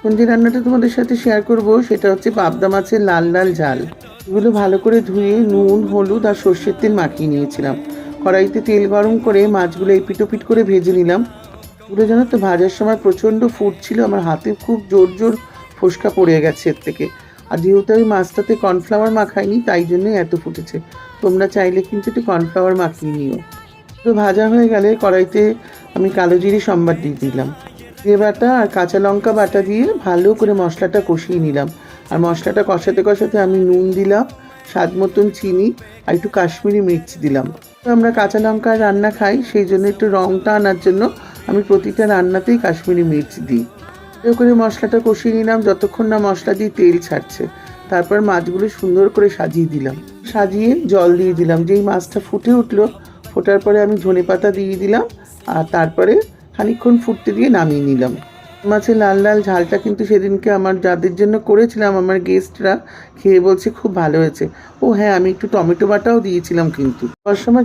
কোন যে রান্নাটা তোমাদের সাথে শেয়ার করব সেটা হচ্ছে পাবদা মাছের লাল লাল ঝাল। এগুলো ভালো করে ধুয়ে নুন, হলুদ আর সর্ষের তেল মাখিয়ে নিয়েছিলাম। কড়াইতে তেল গরম করে মাছগুলো এপিট ওপিট করে ভেজে নিলাম। এগুলো জানো তো ভাজার সময় প্রচণ্ড ফুটছিল, আমার হাতে খুব জোর জোর ফোসকা পড়ে গেছে এর থেকে। আর যেহেতু আমি মাছটাতে কর্নফ্লাওয়ার মাখাইনি তাই জন্যই এত ফুটেছে। তোমরা চাইলে কিন্তু একটু কর্নফ্লাওয়ার মাখিয়ে নিও। তো ভাজা হয়ে গেলে কড়াইতে আমি কালো জিরে সম্বার দিয়ে দিলাম। জিরে বাটা আর কাঁচা লঙ্কা বাটা দিয়ে ভালো করে মশলাটা কষিয়ে নিলাম। আর মশলাটা কষাতে কষাতে আমি নুন দিলাম, স্বাদ মতন চিনি আর একটু কাশ্মীরি মির্চি দিলাম। তো আমরা কাঁচা লঙ্কা রান্না খাই, সেই জন্য একটু রঙটা আনার জন্য আমি প্রতিটা রান্নাতেই কাশ্মীরি মির্চ দিই। ভালো করে মশলাটা কষিয়ে নিলাম যতক্ষণ না মশলা দিয়ে তেল ছাড়ছে। তারপর মাছগুলো সুন্দর করে সাজিয়ে দিলাম, সাজিয়ে জল দিয়ে দিলাম। যেই মাছটা ফুটে উঠলো, ফোটার পরে আমি ধনেপাতা দিয়ে দিলাম আর তারপরে খানিকক্ষণ ফুটতে দিয়ে নামিয়ে নিলাম। মাছের লাল লাল ঝালটা কিন্তু সেদিনকে আমার যাদের জন্য করেছিলাম আমার গেস্টরা খেয়ে বলছে খুব ভালো হয়েছে। ও হ্যাঁ, আমি একটু টমেটো বাটাও দিয়েছিলাম কিন্তু। সবসময়